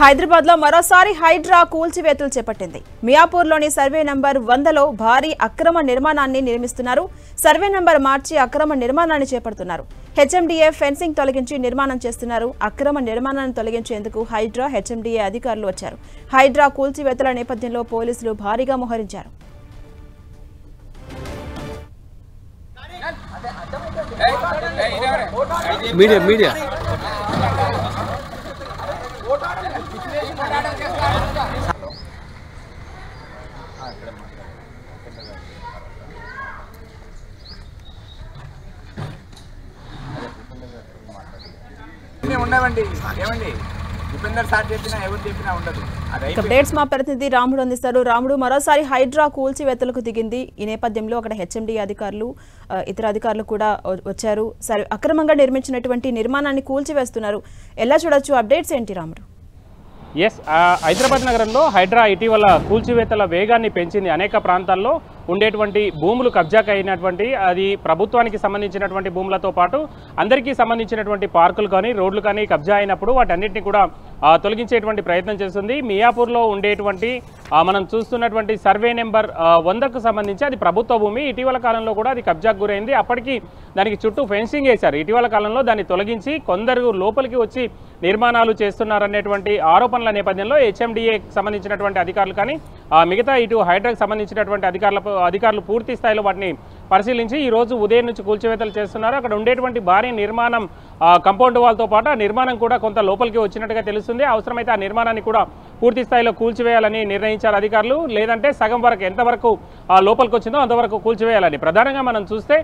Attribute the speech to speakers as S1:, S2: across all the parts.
S1: హైదరాబాద్ లో మరోసారి హైడ్రా కూల్చివేతలు చేపట్టింది. మియాపూర్లోని సర్వే నంబర్ 100లో భారీ అక్రమ నిర్మాణాన్ని నిర్మిస్తున్నారు. సర్వే నంబర్ మార్చి అక్రమ నిర్మాణాన్ని చేపడుతున్నారు. హెచ్ఎండిఏ ఫెన్సింగ్ తొలగించి నిర్మాణం చేస్తున్నారు. అక్రమ నిర్మాణాన్ని తొలగించేందుకు హైడ్రా హెచ్ఎండిఏ అధికారులు వచ్చారు. హైడ్రా కూల్చివేతల నేపథ్యంలో పోలీసులు భారీగా మోహరించారు.
S2: మీడియా
S1: అప్డేట్స్ మా ప్రతినిధి రాముడు అందిస్తారు. రాముడు, మరోసారి హైడ్రా కూల్చివేతలకు దిగింది. ఈ నేపథ్యంలో అక్కడ హెచ్ఎండి అధికారులు ఇతర అధికారులు కూడా వచ్చారు. సరే, అక్రమంగా నిర్మించినటువంటి నిర్మాణాన్ని కూల్చివేస్తున్నారు. ఎలా చూడొచ్చు? అప్డేట్స్ ఏంటి రాముడు?
S3: హైదరాబాద్ నగరంలో హైడ్రా ఇటీవల కూల్చివేతల వేగాన్ని పెంచింది. అనేక ప్రాంతాల్లో ఉండేటువంటి భూములు కబ్జాకు అయినటువంటి అది ప్రభుత్వానికి సంబంధించినటువంటి భూములతో పాటు అందరికీ సంబంధించినటువంటి పార్కులు కానీ రోడ్లు కానీ కబ్జా అయినప్పుడు వాటన్నిటిని కూడా తొలగించేటువంటి ప్రయత్నం చేస్తుంది. మియాపూర్లో ఉండేటువంటి మనం చూస్తున్నటువంటి సర్వే నెంబర్ 100కు సంబంధించి అది ప్రభుత్వ భూమి. ఇటీవల కాలంలో కూడా అది కబ్జాకు గురైంది. అప్పటికి దానికి చుట్టూ ఫెన్సింగ్ వేశారు. ఇటీవల కాలంలో దాన్ని తొలగించి కొందరు లోపలికి వచ్చి నిర్మాణాలు చేస్తున్నారనేటువంటి ఆరోపణల నేపథ్యంలో హెచ్ఎండిఏకి సంబంధించినటువంటి అధికారులు కానీ మిగతా ఇటు హైడ్రాకి సంబంధించినటువంటి అధికారులు పూర్తి స్థాయిలో వాటిని పరిశీలించి ఈరోజు ఉదయం నుంచి కూల్చివేతలు చేస్తున్నారు. అక్కడ ఉండేటువంటి భారీ నిర్మాణం కంపౌండ్ వాల్తో పాటు ఆ నిర్మాణం కూడా కొంత లోపలికి వచ్చినట్టుగా తెలుస్తుంది. అవసరమైతే ఆ నిర్మాణాన్ని కూడా పూర్తి స్థాయిలో కూల్చివేయాలని నిర్ణయించారు అధికారులు. లేదంటే సగం వరకు ఎంతవరకు లోపలికి వచ్చిందో అంతవరకు కూల్చివేయాలని. ప్రధానంగా మనం చూస్తే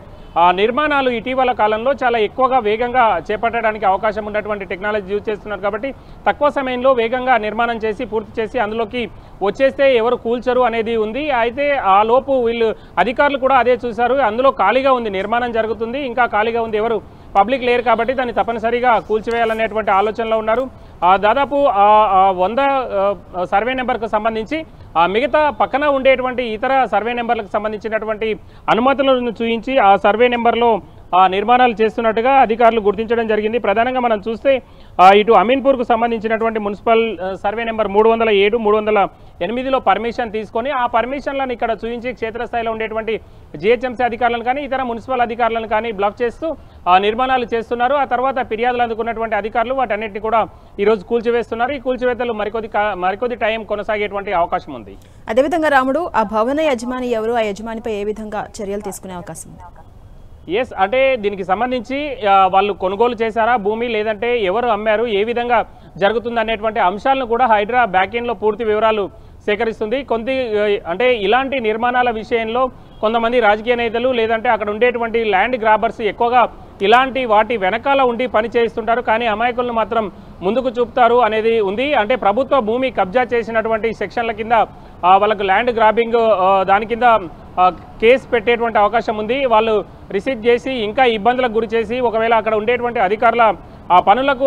S3: నిర్మాణాలు ఇటీవల కాలంలో చాలా ఎక్కువగా వేగంగా చేపట్టడానికి అవకాశం ఉన్నటువంటి టెక్నాలజీ యూజ్ చేస్తున్నారు. కాబట్టి తక్కువ సమయంలో వేగంగా నిర్మాణం చేసి పూర్తి చేసి అందులోకి వచ్చేస్తే ఎవరు కూల్చరు అనేది ఉంది. అయితే ఆ లోపు వీళ్ళు అధికారులు కూడా అదే చూశారు. అందులో ఖాళీగా ఉంది, నిర్మాణం జరుగుతుంది, ఇంకా ఖాళీగా ఉంది, ఎవరు పబ్లిక్ లేరు కాబట్టి దాన్ని తప్పనిసరిగా కూల్చివేయాలనేటువంటి ఆలోచనలో ఉన్నారు. దాదాపు 100 సర్వే నెంబర్కు సంబంధించి మిగతా పక్కన ఉండేటువంటి ఇతర సర్వే నెంబర్లకు సంబంధించినటువంటి అనుమతులను చూపించి ఆ సర్వే నెంబర్లో నిర్మాణాలు చేస్తున్నట్టుగా అధికారులు గుర్తించడం జరిగింది. ప్రధానంగా మనం చూస్తే ఇటు అమీన్పూర్కు సంబంధించినటువంటి మున్సిపల్ సర్వే నెంబర్ 307, 308లో పర్మిషన్ తీసుకొని ఆ పర్మిషన్లను ఇక్కడ చూపించి క్షేత్రస్థాయిలో ఉండేటువంటి జిహెచ్ఎంసీ అధికారులను కానీ ఇతర మున్సిపల్ అధికారులను కానీ బ్లాక్ చేస్తూ నిర్మాణాలు చేస్తున్నారు. ఆ తర్వాత ఫిర్యాదులు అందుకున్నటువంటి అధికారులు వాటన్నిటిని కూడా ఈరోజు కూల్చివేస్తున్నారు. ఈ కూల్చివేతలు మరికొద్ది టైం కొనసాగేటువంటి అవకాశం ఉంది.
S1: అదేవిధంగా రాముడు, ఆ భవన యజమాని ఎవరు? ఆ యజమానిపై ఏ విధంగా చర్యలు తీసుకునే అవకాశం ఉంది?
S3: అంటే దీనికి సంబంధించి వాళ్ళు కొనుగోలు చేశారా భూమి, లేదంటే ఎవరు అమ్మారు, ఏ విధంగా జరుగుతుంది అనేటువంటి అంశాలను కూడా హైడ్రా బ్యాక్ఎండ్లో పూర్తి వివరాలు సేకరిస్తుంది. అంటే ఇలాంటి నిర్మాణాల విషయంలో కొంతమంది రాజకీయ నేతలు లేదంటే అక్కడ ఉండేటువంటి ల్యాండ్ గ్రాబర్స్ ఎక్కువగా ఇలాంటి వాటి వెనకాల ఉండి పని చేస్తుంటారు. కానీ అమాయకులను మాత్రం ముందుకు చూపుతారు అనేది ఉంది. అంటే ప్రభుత్వ భూమి కబ్జా చేసినటువంటి సెక్షన్ల కింద వాళ్ళకు ల్యాండ్ గ్రాబింగ్ దాని కింద కేసు పెట్టేటువంటి అవకాశం ఉంది. వాళ్ళు రిసీవ్ చేసి ఇంకా ఇబ్బందులకు గురి చేసి ఒకవేళ అక్కడ ఉండేటువంటి అధికారుల ఆ పనులకు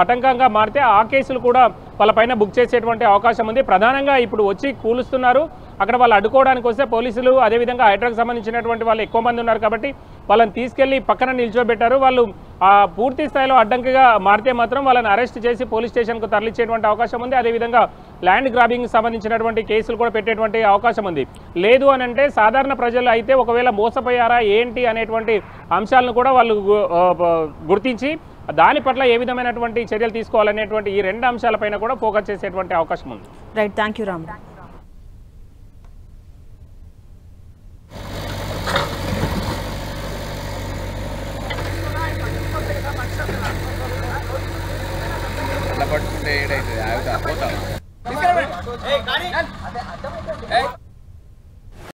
S3: ఆటంకంగా మారితే ఆ కేసులు కూడా వాళ్ళపైన బుక్ చేసేటువంటి అవకాశం ఉంది. ప్రధానంగా ఇప్పుడు వచ్చి కూలుస్తున్నారు. అక్కడ వాళ్ళు అడ్డుకోవడానికి వస్తే పోలీసులు అదేవిధంగా హైడ్రాకు సంబంధించినటువంటి వాళ్ళు ఎక్కువ మంది ఉన్నారు కాబట్టి వాళ్ళని తీసుకెళ్లి పక్కన నిల్చోబెట్టారు. వాళ్ళు పూర్తి స్థాయిలో అడ్డంకిగా మారితే మాత్రం వాళ్ళని అరెస్ట్ చేసి పోలీస్ స్టేషన్కు తరలించేటువంటి అవకాశం ఉంది. అదేవిధంగా ల్యాండ్ గ్రాబింగ్ సంబంధించినటువంటి కేసులు కూడా పెట్టేటువంటి అవకాశం ఉంది. లేదు అని అంటే సాధారణ ప్రజలు అయితే ఒకవేళ మోసపోయారా ఏంటి అనేటువంటి అంశాలను కూడా వాళ్ళు గుర్తించి దాని పట్ల ఏ విధమైనటువంటి చర్యలు తీసుకోవాలనేటువంటి ఈ రెండు అంశాలపైన కూడా ఫోకస్ చేసేటువంటి అవకాశం ఉంది.
S1: రైట్, థ్యాంక్ యూ రాముడు.
S2: పట్టుకుంటే ఏడైతుంది